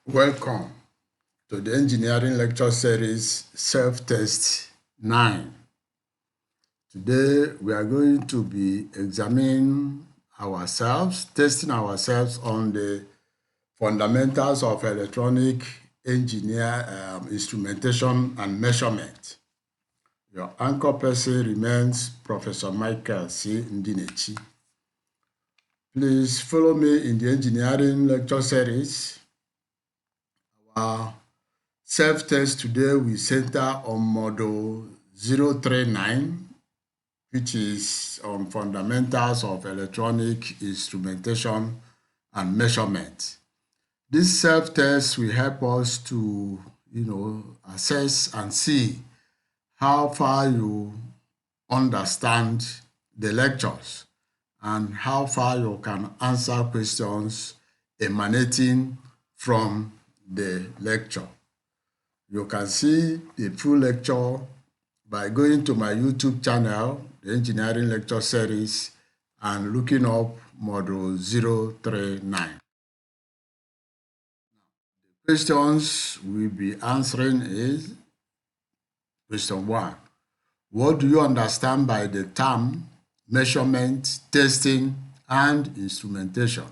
Welcome to the Engineering Lecture Series Self-Test 9. Today we are going to be examining ourselves, testing ourselves on the fundamentals of electronic instrumentation and measurement. Your anchor person remains Professor Michael C. Ndinechi. Please follow me in the Engineering Lecture Series. Our self-test today we center on model 039, which is on fundamentals of electronic instrumentation and measurement. This self-test will help us to, assess and see how far you understand the lectures and how far you can answer questions emanating from the lecture. You can see the full lecture by going to my YouTube channel, the Engineering Lecture Series, and looking up Module 039. The questions we'll be answering is question 1. What do you understand by the term measurement, testing, and instrumentation?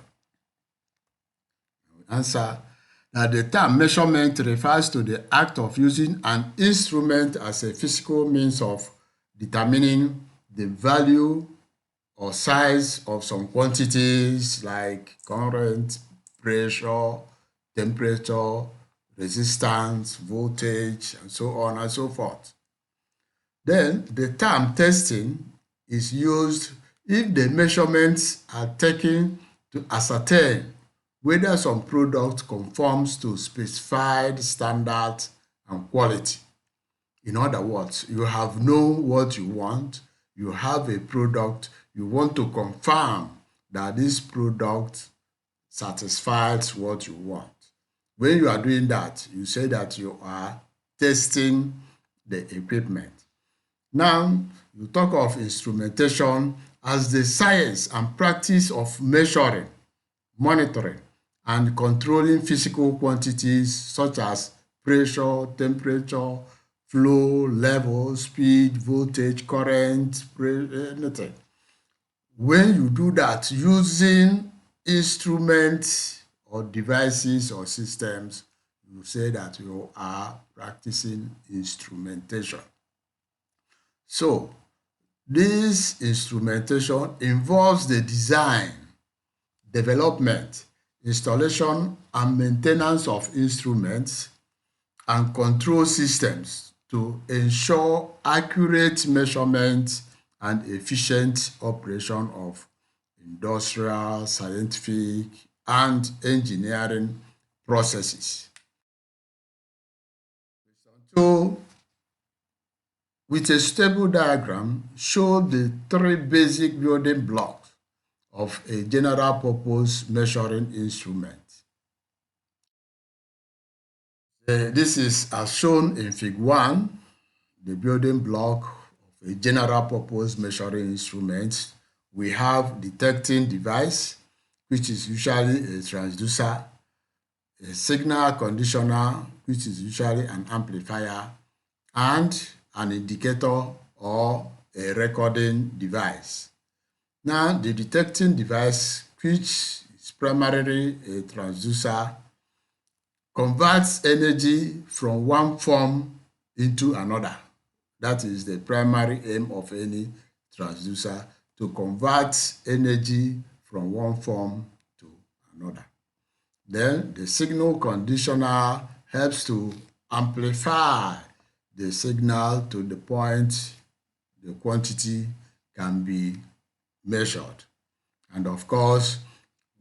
Answer that the term measurement refers to the act of using an instrument as a physical means of determining the value or size of some quantities like current, pressure, temperature, resistance, voltage, and so on and so forth. Then the term testing is used if the measurements are taken to ascertain whether some product conforms to specified standards and quality. In other words, you have known what you want, you have a product, you want to confirm that this product satisfies what you want. When you are doing that, you say that you are testing the equipment. Now, you talk of instrumentation as the science and practice of measuring, monitoring, and controlling physical quantities such as pressure, temperature, flow, level, speed, voltage, current, anything. When you do that using instruments or devices or systems, you say that you are practicing instrumentation. So, this instrumentation involves the design, development, installation and maintenance of instruments and control systems to ensure accurate measurement and efficient operation of industrial, scientific, and engineering processes. So, with a stable diagram, show the 3 basic building blocks of a general purpose measuring instrument. This is as shown in Fig 1, the building block of a general purpose measuring instrument. We have detecting device, which is usually a transducer, a signal conditioner, which is usually an amplifier, and an indicator or a recording device. Now, the detecting device, which is primarily a transducer, converts energy from one form into another. That is the primary aim of any transducer, to convert energy from one form to another. Then the signal conditioner helps to amplify the signal to the point the quantity can be measured. And of course,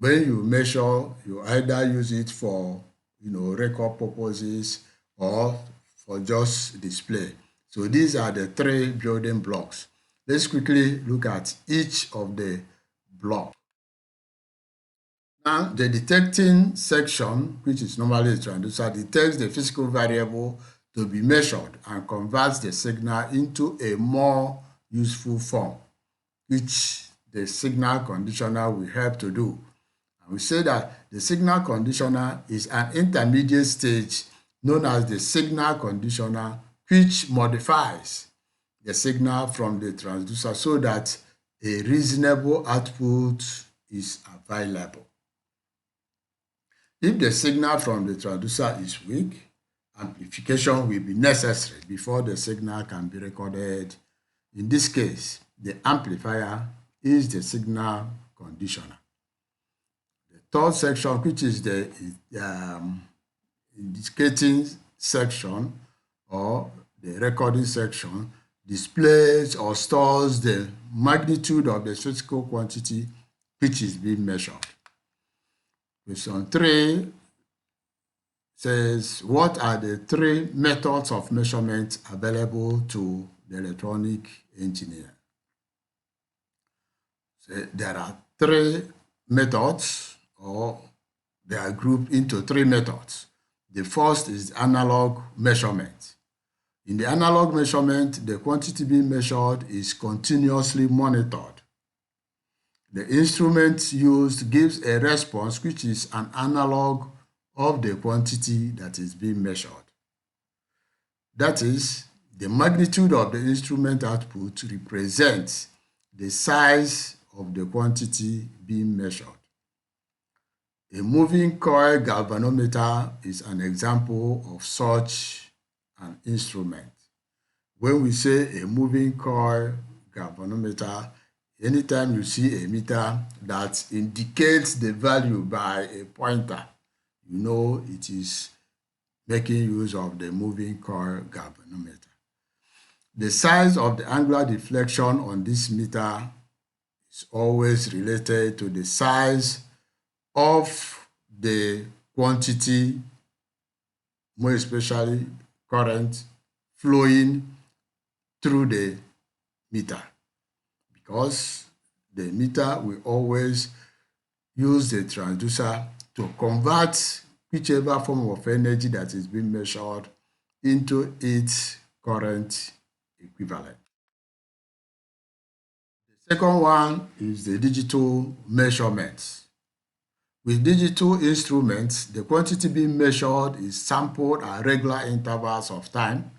when you measure, you either use it for record purposes or for just display. So these are the 3 building blocks. Let's quickly look at each of the blocks. Now, the detecting section, which is normally a transducer, detects the physical variable to be measured and converts the signal into a more useful form, which the signal conditioner will help to do. We say that the signal conditioner is an intermediate stage known as the signal conditioner, which modifies the signal from the transducer so that a reasonable output is available. If the signal from the transducer is weak, amplification will be necessary before the signal can be recorded. In this case, the amplifier is the signal conditioner. The third section, which is the indicating section or the recording section, displays or stores the magnitude of the physical quantity which is being measured. Question 3 says, what are the 3 methods of measurement available to the electronic engineer? So there are 3 methods, or they are grouped into 3 methods. The first is analog measurement. In the analog measurement, the quantity being measured is continuously monitored. The instrument used gives a response which is an analog of the quantity that is being measured. That is, the magnitude of the instrument output represents the size of the quantity being measured. A moving coil galvanometer is an example of such an instrument. When we say a moving coil galvanometer, anytime you see a meter that indicates the value by a pointer, you know it is making use of the moving coil galvanometer. The size of the angular deflection on this meter is always related to the size of the quantity, more especially current, flowing through the meter, because the meter will always use the transducer to convert whichever form of energy that is being measured into its current equivalent. The second one is the digital measurements. With digital instruments, the quantity being measured is sampled at regular intervals of time,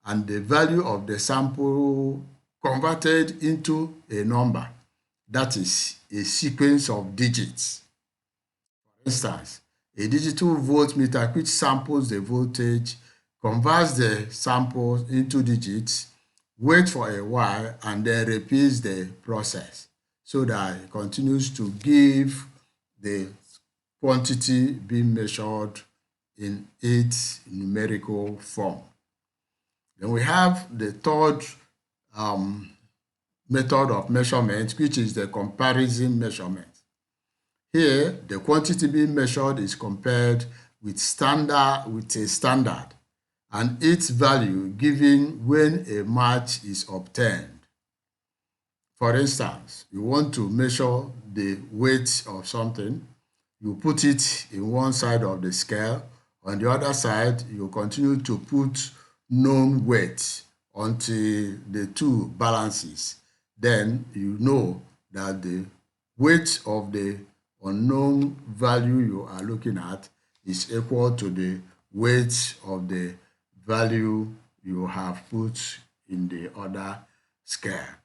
and the value of the sample converted into a number, that is, a sequence of digits. For instance, a digital voltmeter which samples the voltage converts the samples into digits, waits for a while, and then repeats the process so that it continues to give the quantity being measured in its numerical form. Then we have the third method of measurement, which is the comparison measurement. Here, the quantity being measured is compared with a standard, and its value given when a match is obtained. For instance, you want to measure the weight of something, you put it in one side of the scale, on the other side, you continue to put known weight until the two balances. Then you know that the weight of the unknown value you are looking at is equal to the weight of the value you have put in the other scale.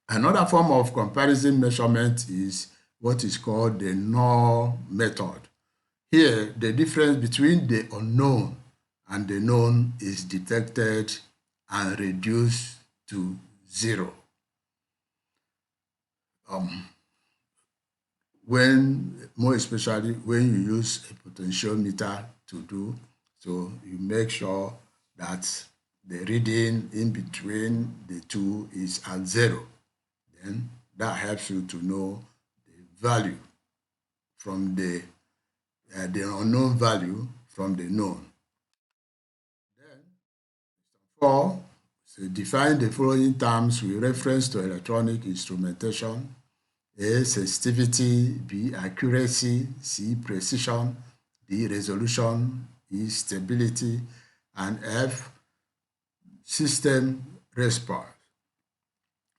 Another form of comparison measurement is what is called the null method. Here, the difference between the unknown and the known is detected and reduced to 0. More especially when you use a potentiometer to do, so you make sure that the reading in between the two is at 0. Then that helps you to know the value from the unknown value from the known. Then, 4, so define the following terms with reference to electronic instrumentation: A, sensitivity; B, accuracy; C, precision; D, resolution; E, stability; and F, system response.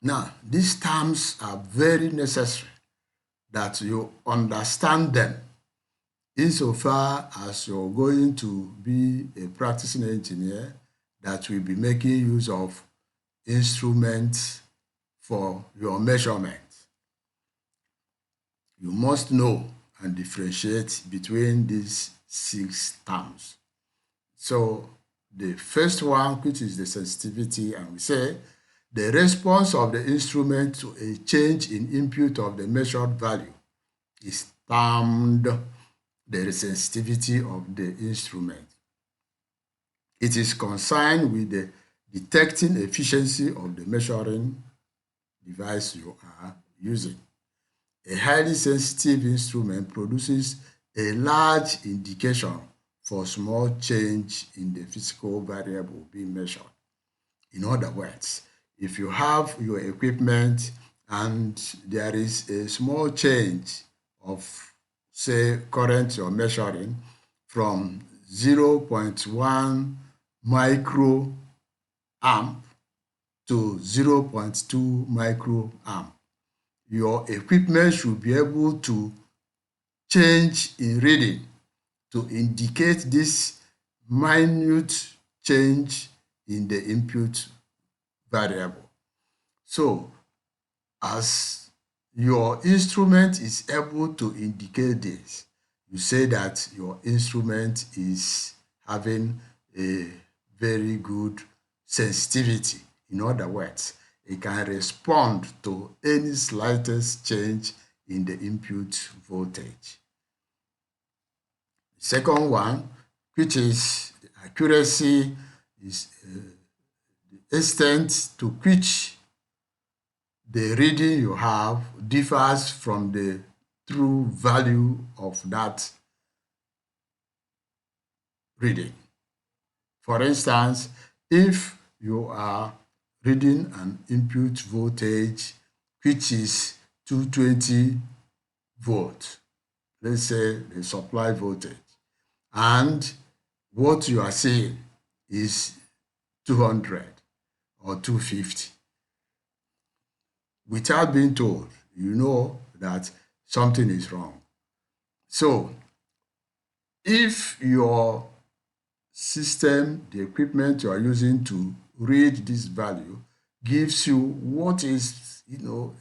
Now, these terms are very necessary that you understand them insofar as you're going to be a practicing engineer that will be making use of instruments for your measurement. You must know and differentiate between these 6 terms. So the first one, which is the sensitivity, and we say the response of the instrument to a change in input of the measured value is termed the sensitivity of the instrument. It is concerned with the detecting efficiency of the measuring device you are using. A highly sensitive instrument produces a large indication for small change in the physical variable being measured. In other words, if you have your equipment and there is a small change of, say, current you're measuring from 0.1 microamp to 0.2 microamp, your equipment should be able to change in reading to indicate this minute change in the input variable. So, as your instrument is able to indicate this, you say that your instrument is having a very good sensitivity. In other words, it can respond to any slightest change in the input voltage. The second one, which is the accuracy, is the extent to which the reading you have differs from the true value of that reading. For instance, if you are reading an input voltage which is 220 volts, let's say the supply voltage, and what you are seeing is 200 or 250. Without being told, you know that something is wrong. So, if your system, the equipment you are using to read this value, gives you what is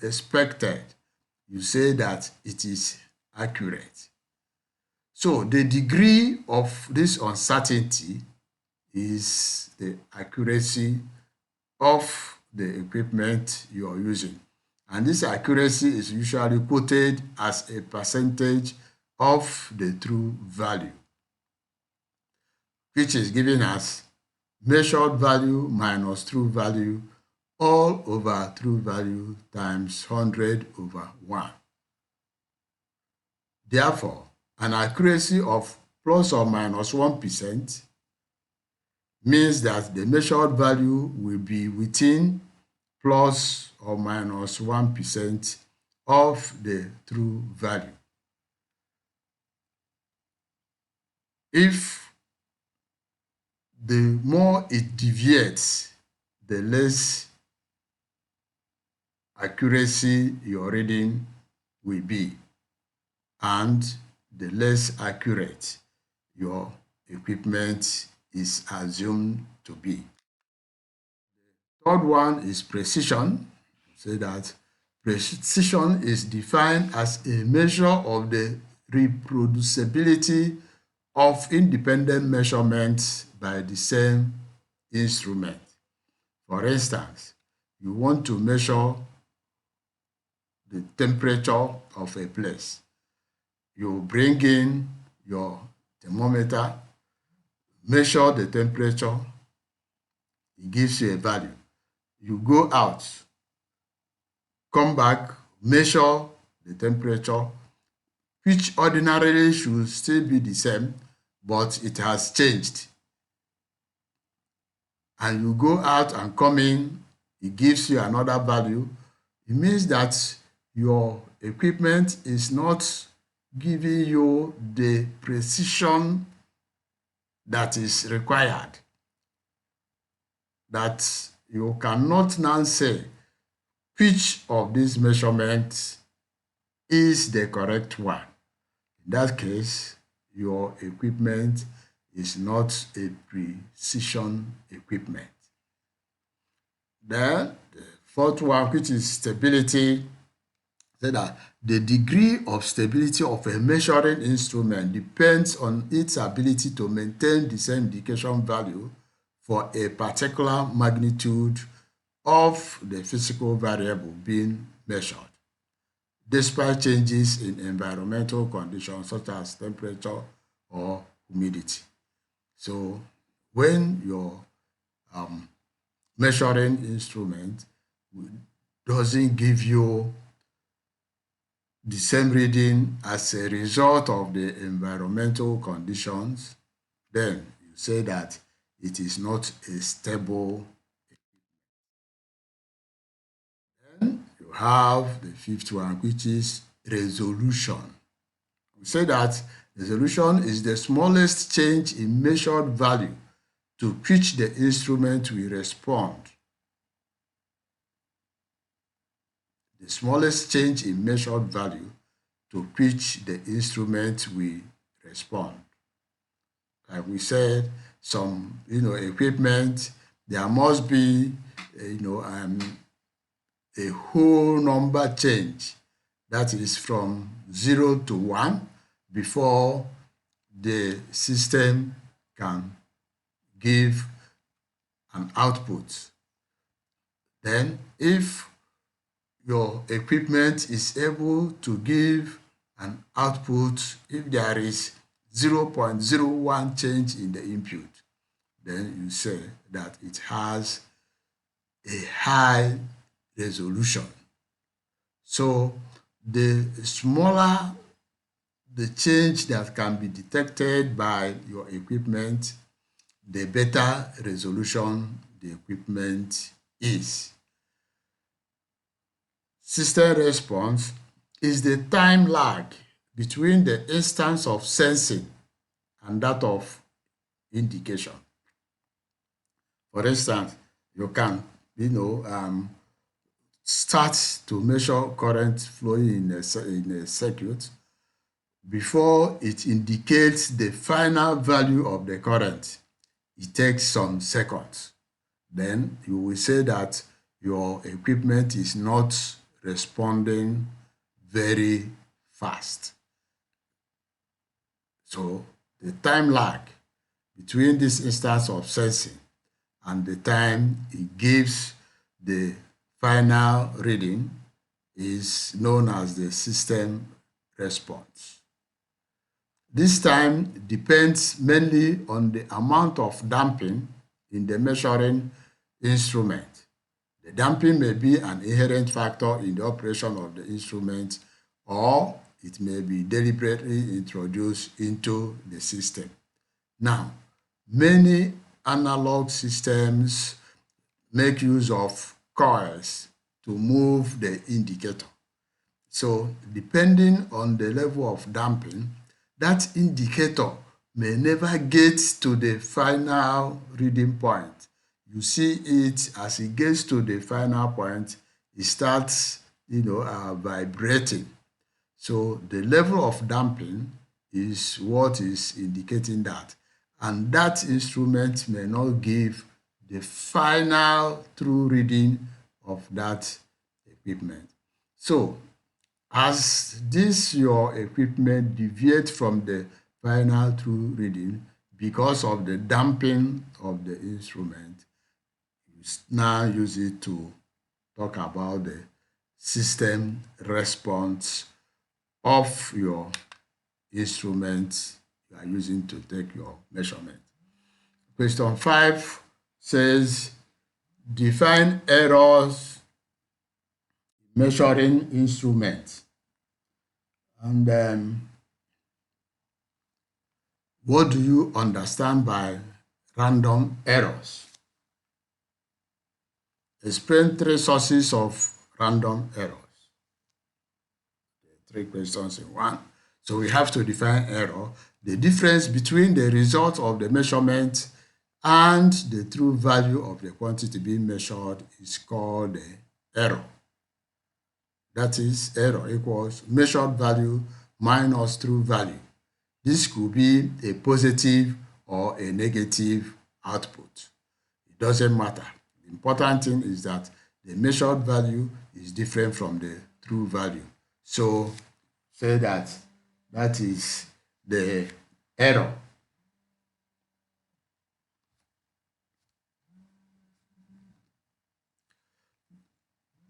expected, you say that it is accurate. So the degree of this uncertainty is the accuracy of the equipment you are using. And this accuracy is usually quoted as a percentage of the true value, which is given as measured value minus true value all over true value times 100 over 1. Therefore, an accuracy of plus or minus 1% means that the measured value will be within plus or minus 1% of the true value. If the more it deviates, the less accuracy your reading will be, and the less accurate your equipment is assumed to be. The third one is precision. Say that precision is defined as a measure of the reproducibility of independent measurements by the same instrument. For instance, you want to measure the temperature of a place. You bring in your thermometer, measure the temperature, it gives you a value. You go out, come back, measure the temperature, which ordinarily should still be the same, but it has changed. And you go out and come in, it gives you another value. It means that your equipment is not giving you the precision that is required, that you cannot now say which of these measurements is the correct one. In that case, your equipment is not a precision equipment. Then the fourth one, which is stability, say that the degree of stability of a measuring instrument depends on its ability to maintain the same indication value for a particular magnitude of the physical variable being measured, despite changes in environmental conditions such as temperature or humidity. So when your measuring instrument doesn't give you the same reading as a result of the environmental conditions, then you say that it is not a stable. Then you have the fifth one, which is resolution. We say that resolution is the smallest change in measured value to which the instrument will respond. The smallest change in measured value to which the instrument will respond. Like we said, some equipment, there must be a whole number change, that is from 0 to 1, before the system can give an output. Then if your equipment is able to give an output, if there is 0.01 change in the input, then you say that it has a high resolution. So the smaller the change that can be detected by your equipment, the better resolution the equipment is. System response is the time lag between the instance of sensing and that of indication. For instance, you can start to measure current flowing in a circuit. Before it indicates the final value of the current, it takes some seconds. Then you will say that your equipment is not responding very fast. So the time lag between this instance of sensing and the time it gives the final reading is known as the system response. This time depends mainly on the amount of damping in the measuring instrument. The damping may be an inherent factor in the operation of the instrument, or it may be deliberately introduced into the system. Now, many analog systems make use of coils to move the indicator. So, depending on the level of damping, that indicator may never get to the final reading point. You see it as it gets to the final point, it starts, vibrating. So the level of damping is what is indicating that. And that instrument may not give the final true reading of that equipment. So as your equipment deviates from the final true reading because of the damping of the instrument, you now use it to talk about the system response of your instrument you are using to take your measurement. Question 5 says, define errors measuring instruments. And what do you understand by random errors? Explain 3 sources of random errors. 3 questions in one. So we have to define error. The difference between the result of the measurement and the true value of the quantity being measured is called the error. that is error equals measured value minus true value. This could be a positive or a negative output. It doesn't matter. The important thing is that the measured value is different from the true value. So say that is the error.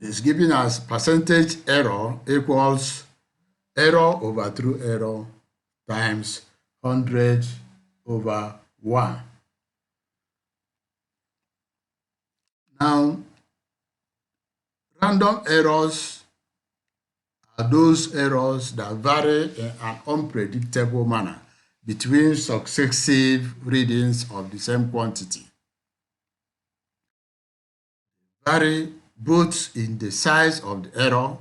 It's given as percentage error equals error over true error times 100 over 1. Now, random errors are those errors that vary in an unpredictable manner between successive readings of the same quantity. Vary both in the size of the error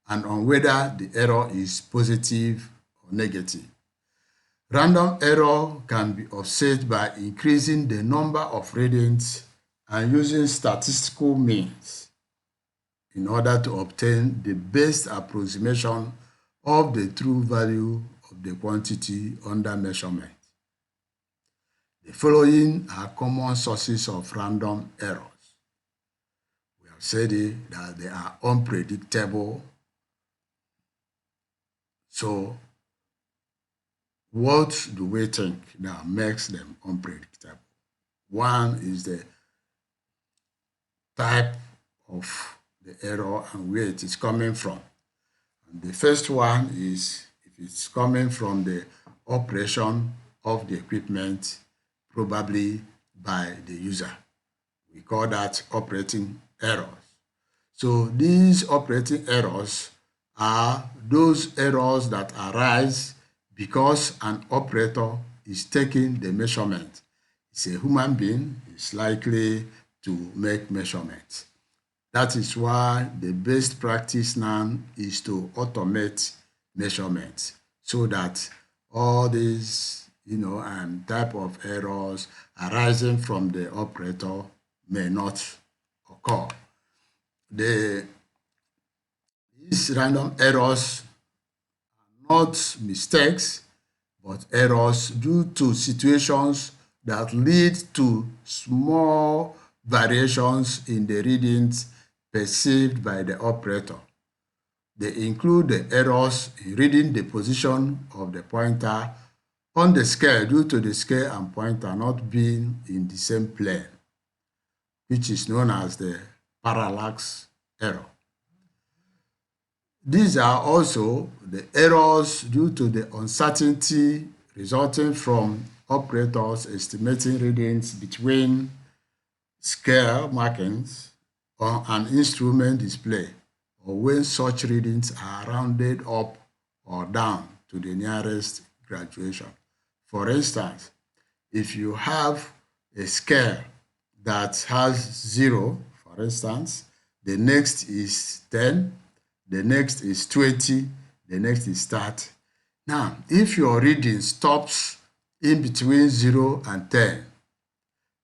and on whether the error is positive or negative. Random error can be offset by increasing the number of readings and using statistical means in order to obtain the best approximation of the true value of the quantity under measurement. The following are common sources of random errors. We have said that they are unpredictable. So, what do we think that makes them unpredictable? One is the type of the error and where it is coming from. And the first one is if it's coming from the operation of the equipment, probably by the user. We call that operating errors. So these operating errors are those errors that arise because an operator is taking the measurement. It's a human being, is likely to make measurements. That is why the best practice now is to automate measurements so that all these type of errors arising from the operator may not occur. These random errors are not mistakes, but errors due to situations that lead to small variations in the readings perceived by the operator. They include the errors in reading the position of the pointer on the scale due to the scale and pointer not being in the same plane, which is known as the parallax error. These are also the errors due to the uncertainty resulting from operators estimating readings between scale markings on an instrument display, or when such readings are rounded up or down to the nearest graduation. For instance, if you have a scale that has 0, for instance, the next is 10, the next is 20, the next is 30. Now, if your reading stops in between 0 and 10,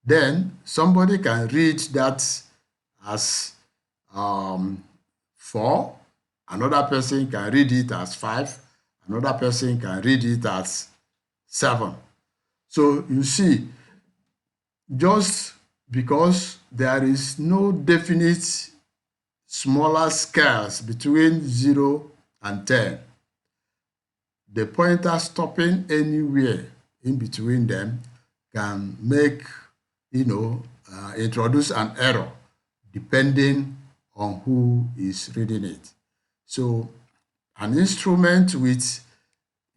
then somebody can read that as 4, another person can read it as 5, another person can read it as 7. So you see, just because there is no definite smaller scales between 0 and 10, the pointer stopping anywhere in between them can make, introduce an error depending on who is reading it. So an instrument with,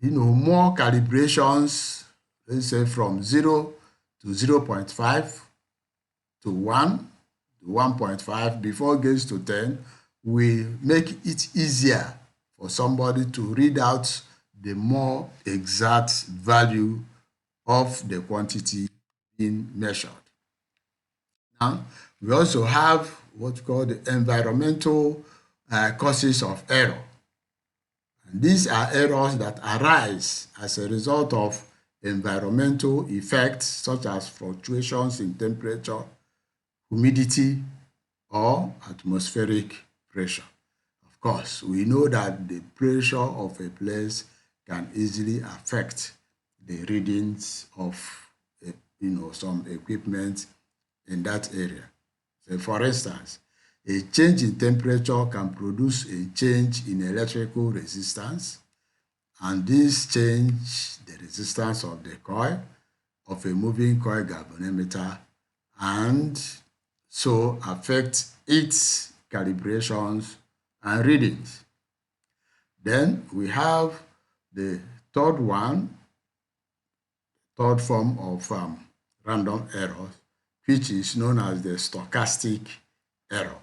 more calibrations, let's say from 0 to 0.5 to 1 to 1.5 before it gets to 10, will make it easier for somebody to read out the more exact value of the quantity being measured. Now, we also have what we call the environmental causes of error. And these are errors that arise as a result of environmental effects such as fluctuations in temperature, humidity, or atmospheric pressure. Of course, we know that the pressure of a place can easily affect the readings of some equipment in that area. So for instance, a change in temperature can produce a change in electrical resistance, and this change the resistance of the coil of a moving coil galvanometer, and so affect its calibrations and readings. Then we have the third form of random errors, which is known as the stochastic error.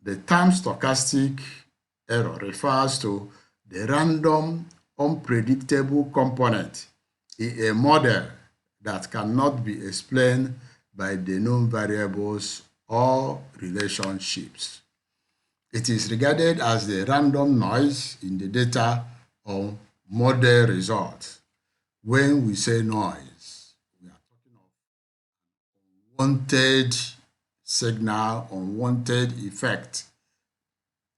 The term stochastic error refers to the random, unpredictable component in a model that cannot be explained by the known variables or relationships. It is regarded as the random noise in the data or model results. When we say noise, we are talking of unwanted signal, unwanted effect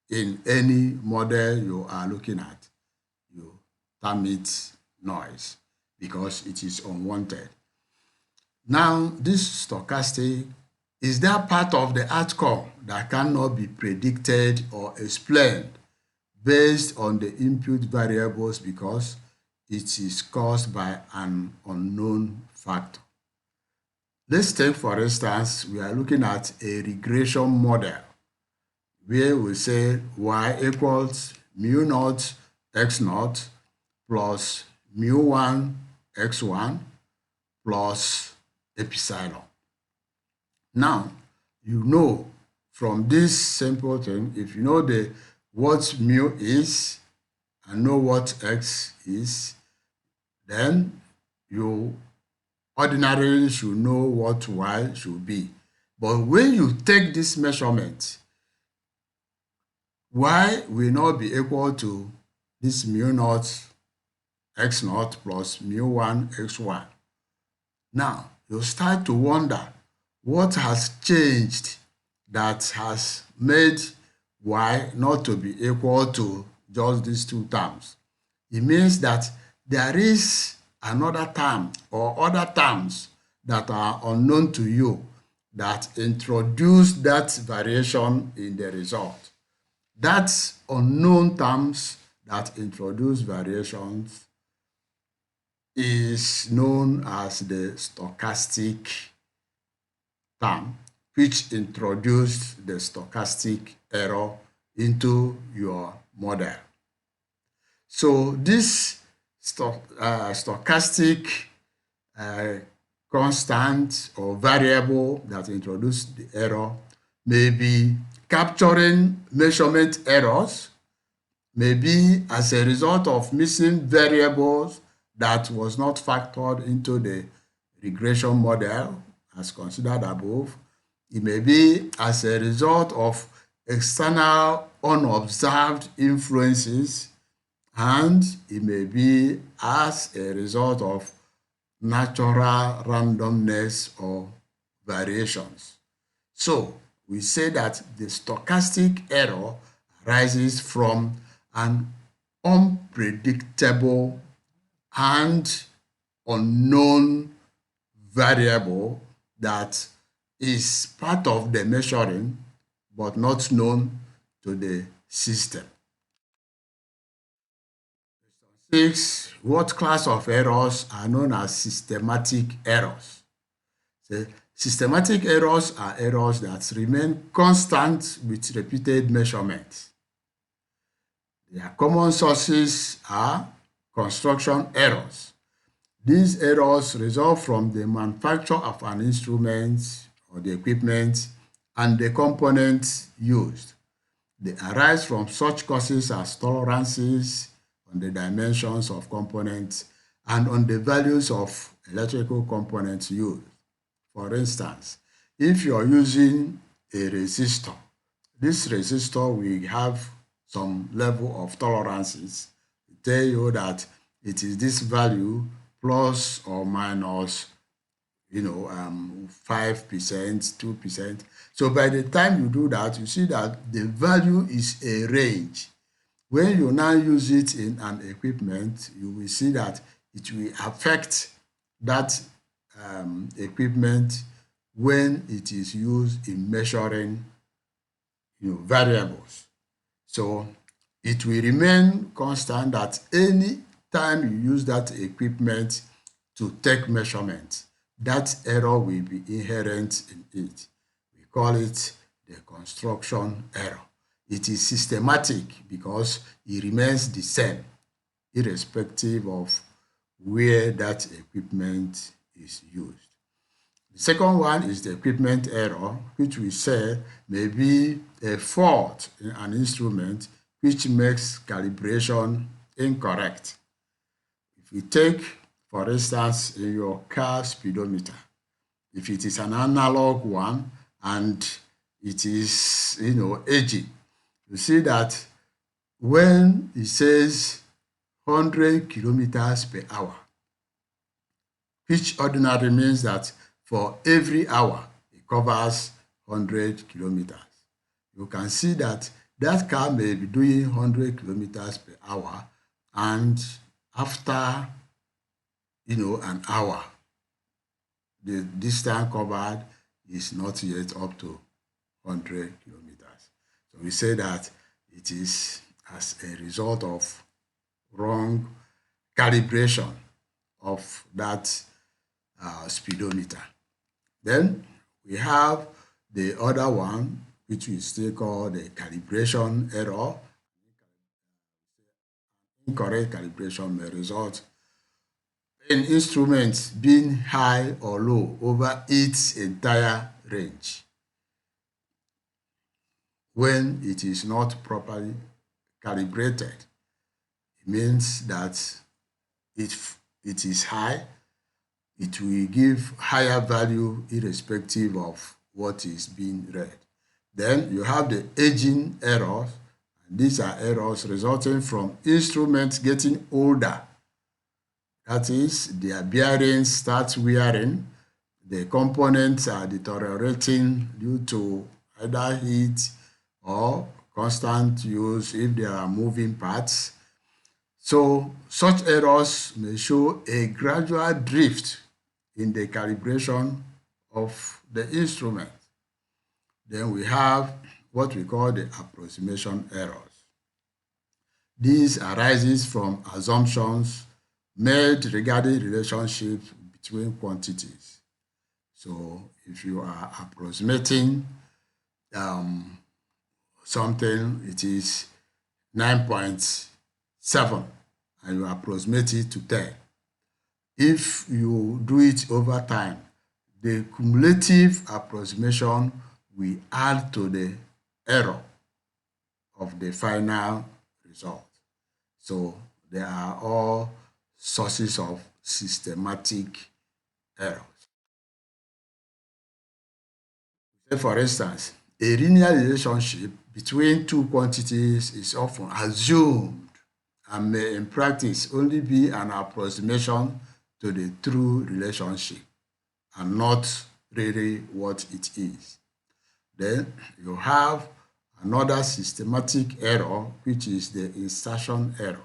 in any model you are looking at. You term it noise because it is unwanted. Now, this stochastic is that part of the outcome that cannot be predicted or explained based on the input variables because it is caused by an unknown factor. Let's take, for instance, we are looking at a regression model where we say y equals mu naught x naught plus mu 1 x1 plus epsilon. Now, you know from this simple thing, if you know what mu is and know what x is, then you ordinarily should know what y should be. But when you take this measurement, y will not be equal to this mu naught x naught plus mu 1 x1. Now, you start to wonder what has changed that has made y not to be equal to just these two terms. It means that there is another term or other terms that are unknown to you that introduce that variation in the result. That unknown terms that introduce variations is known as the stochastic term, which introduced the stochastic error into your model. So this stochastic constant or variable that introduced the error may be capturing measurement errors, may be as a result of missing variables that was not factored into the regression model as considered above. It may be as a result of external unobserved influences, and it may be as a result of natural randomness or variations. So we say that the stochastic error arises from an unpredictable and unknown variable that is part of the measuring but not known to the system. 6. What class of errors are known as systematic errors? So, systematic errors are errors that remain constant with repeated measurements. Their common sources are construction errors. These errors result from the manufacture of an instrument or the equipment and the components used. They arise from such causes as tolerances on the dimensions of components and on the values of electrical components used. For instance, if you are using a resistor, this resistor will have some level of tolerances. It tell you that it is this value plus or minus 5%, 2%. So by the time you do that, you see that the value is a range. When you now use it in an equipment, you will see that it will affect that equipment when it is used in measuring variables. So it will remain constant that any time you use that equipment to take measurements, that error will be inherent in it. We call it the construction error. It is systematic because it remains the same, irrespective of where that equipment is used. The second one is the equipment error, which we say may be a fault in an instrument which makes calibration incorrect. If you take, for instance, in your car speedometer, if it is an analog one and it is, aging, you see that when it says 100 kilometers per hour, which ordinarily means that for every hour, it covers 100 kilometers. You can see that that car may be doing 100 kilometers per hour, and after, an hour, the distance covered is not yet up to 100 kilometers. So we say that it is as a result of wrong calibration of that speedometer. Then we have the other one, which we still call the calibration error. Incorrect calibration may result in instruments being high or low over its entire range when it is not properly calibrated. It means that if it is high, it will give higher value irrespective of what is being read. Then you have the aging errors. These are errors resulting from instruments getting older. That is, their bearings start wearing, the components are deteriorating due to either heat or constant use if there are moving parts. So such errors may show a gradual drift in the calibration of the instrument. Then we have what we call the approximation errors. This arises from assumptions made regarding relationships between quantities. So if you are approximating something, it is 9.7 and you approximate it to 10. If you do it over time, the cumulative approximation will add to the error of the final result. So they are all sources of systematic errors. Say for instance, a linear relationship between two quantities is often assumed and may in practice only be an approximation to the true relationship and not really what it is. Then you have another systematic error, which is the insertion error.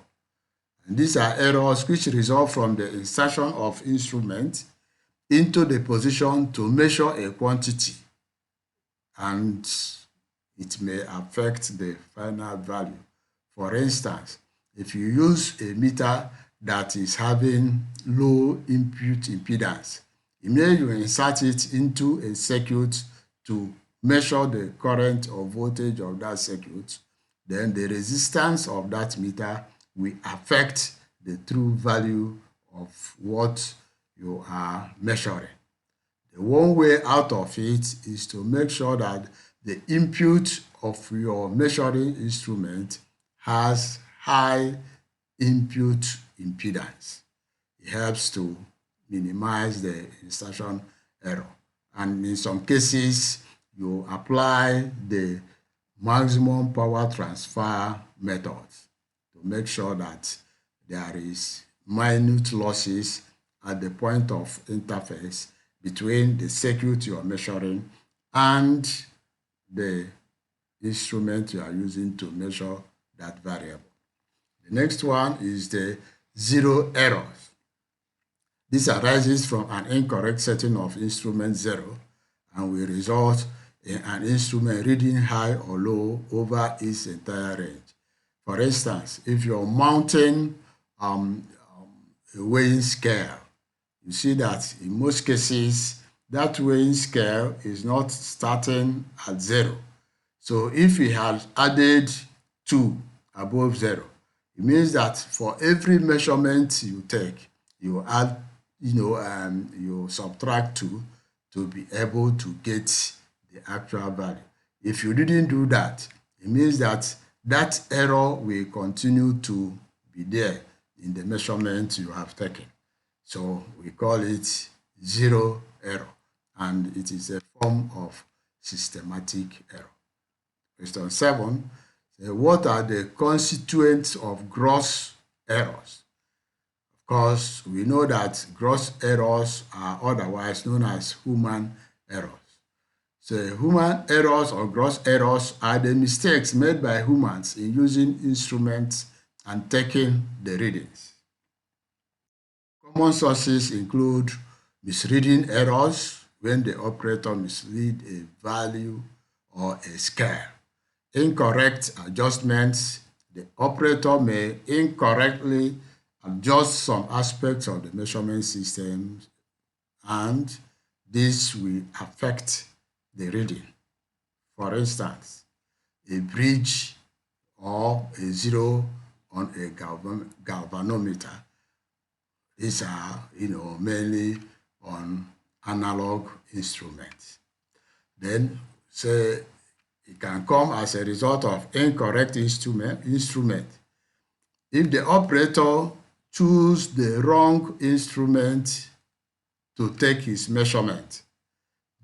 And these are errors which result from the insertion of instruments into the position to measure a quantity, and it may affect the final value. For instance, if you use a meter that is having low input impedance, you insert it into a circuit to measure the current or voltage of that circuit, then the resistance of that meter will affect the true value of what you are measuring. The one way out of it is to make sure that the input of your measuring instrument has high input impedance. It helps to minimize the insertion error. And in some cases, you apply the maximum power transfer method to make sure that there is minute losses at the point of interface between the circuit you are measuring and the instrument you are using to measure that variable. The next one is the zero error. This arises from an incorrect setting of instrument 0 and will result in an instrument reading high or low over its entire range. For instance, if you're mounting a weighing scale, you see that in most cases, that weighing scale is not starting at 0. So if we had added 2 above 0, it means that for every measurement you take, you add, you subtract 2 to be able to get the actual value. If you didn't do that, it means that that error will continue to be there in the measurement you have taken. So we call it zero error, and it is a form of systematic error. Question 7, what are the constituents of gross errors? Of course, we know that gross errors are otherwise known as human errors. So human errors or gross errors are the mistakes made by humans in using instruments and taking the readings. Common sources include misreading errors when the operator mislead a value or a scale. Incorrect adjustments, the operator may incorrectly adjust some aspects of the measurement system, and this will affect the reading. For instance, a bridge or a zero on a galvanometer. These are, mainly on analog instruments. Then, say, it can come as a result of incorrect instrument. If the operator choose the wrong instrument to take his measurement,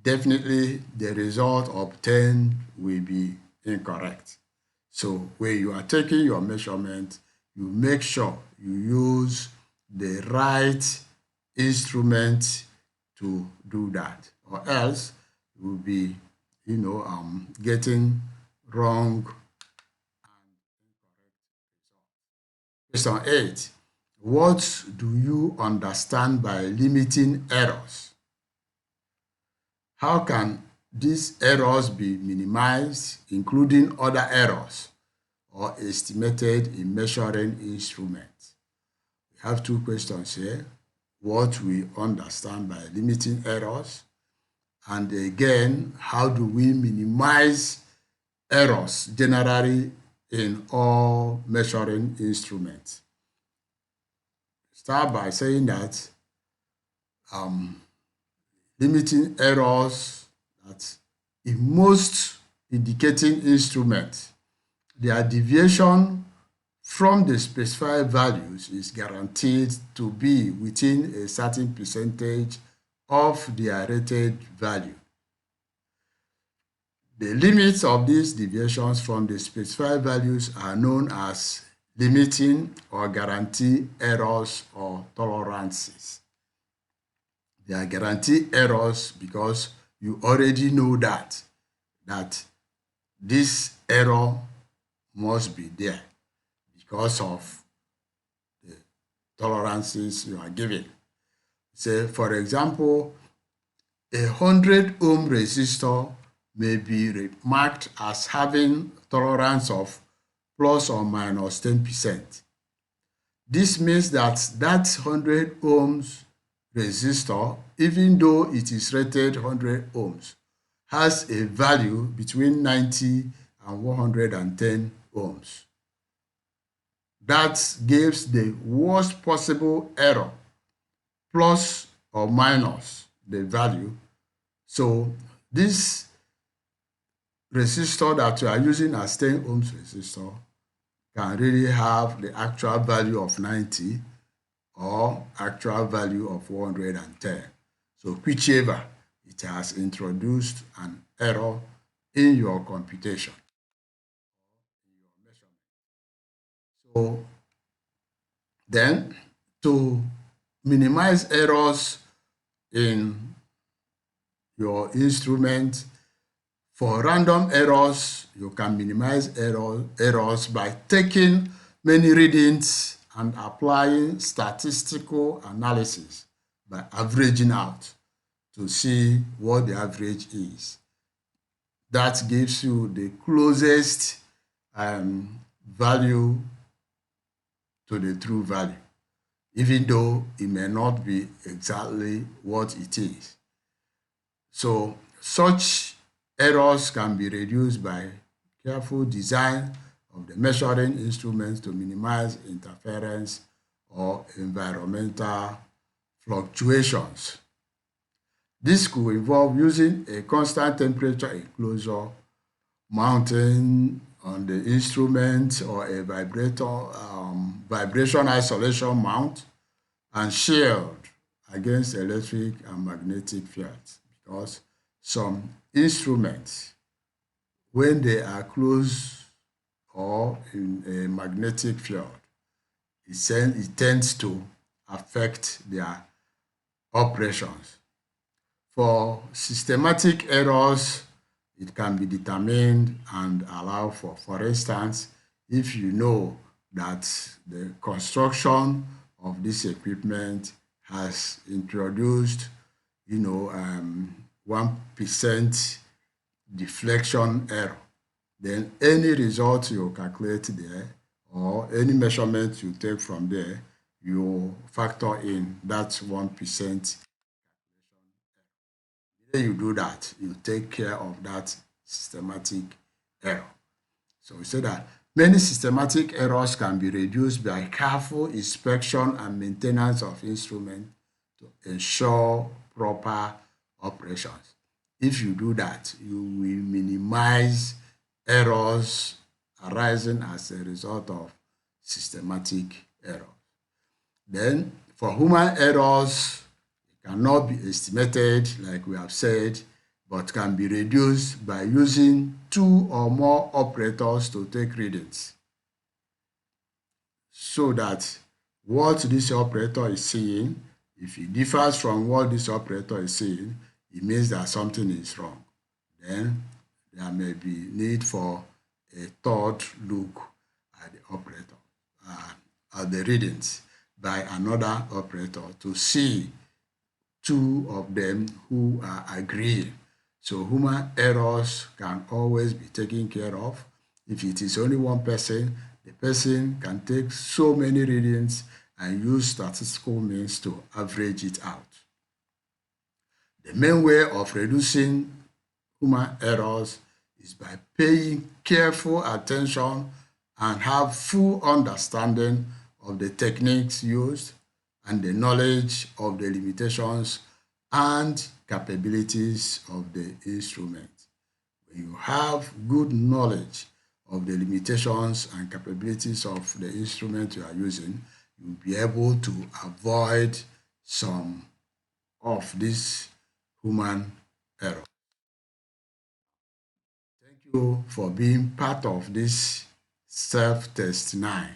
definitely the result obtained will be incorrect. So when you are taking your measurement, you make sure you use the right instrument to do that, or else you will be, getting wrong and incorrect results. Question 8. What do you understand by limiting errors? How can these errors be minimized, including other errors, or estimated in measuring instruments? We have two questions here. What we understand by limiting errors, and again, how do we minimize errors generally in all measuring instruments? Start by saying that limiting errors, that in most indicating instruments, their deviation from the specified values is guaranteed to be within a certain percentage of their rated value. The limits of these deviations from the specified values are known as limiting or guarantee errors or tolerances. They are guarantee errors because you already know that this error must be there because of the tolerances you are giving. Say, for example, a 100 ohm resistor may be marked as having tolerance of plus or minus 10%. This means that 100 ohms resistor, even though it is rated 100 ohms, has a value between 90 and 110 ohms. That gives the worst possible error, plus or minus the value. So this resistor that you are using as 10 ohms resistor can really have the actual value of 90 or actual value of 110. So whichever, it has introduced an error in your computation, in your measurement. So then, to minimize errors in your instrument. For random errors, you can minimize errors by taking many readings and applying statistical analysis by averaging out to see what the average is. That gives you the closest value to the true value, even though it may not be exactly what it is. So such errors can be reduced by careful design of the measuring instruments to minimize interference or environmental fluctuations. This could involve using a constant temperature enclosure, mounting on the instrument, or a vibration isolation mount, and shield against electric and magnetic fields, because some instruments, when they are close or in a magnetic field, it tends to affect their operations. For systematic errors, it can be determined and allowed for instance, if you know that the construction of this equipment has introduced, 1% deflection error, then any result you calculate there or any measurement you take from there, you factor in that 1%. When you do that, you take care of that systematic error. So we say that many systematic errors can be reduced by careful inspection and maintenance of instruments to ensure proper operations. If you do that, you will minimize errors arising as a result of systematic error. Then, for human errors, it cannot be estimated, like we have said, but can be reduced by using 2 or more operators to take readings, so that what this operator is seeing, if it differs from what this operator is seeing, it means that something is wrong. Then there may be need for a third look at the operator, at the readings by another operator to see 2 of them who are agreeing. So human errors can always be taken care of. If it is only one person, the person can take so many readings and use statistical means to average it out. The main way of reducing human errors is by paying careful attention and have full understanding of the techniques used and the knowledge of the limitations and capabilities of the instrument. When you have good knowledge of the limitations and capabilities of the instrument you are using, you'll be able to avoid some of these human errors. Thank you for being part of this self-test 9.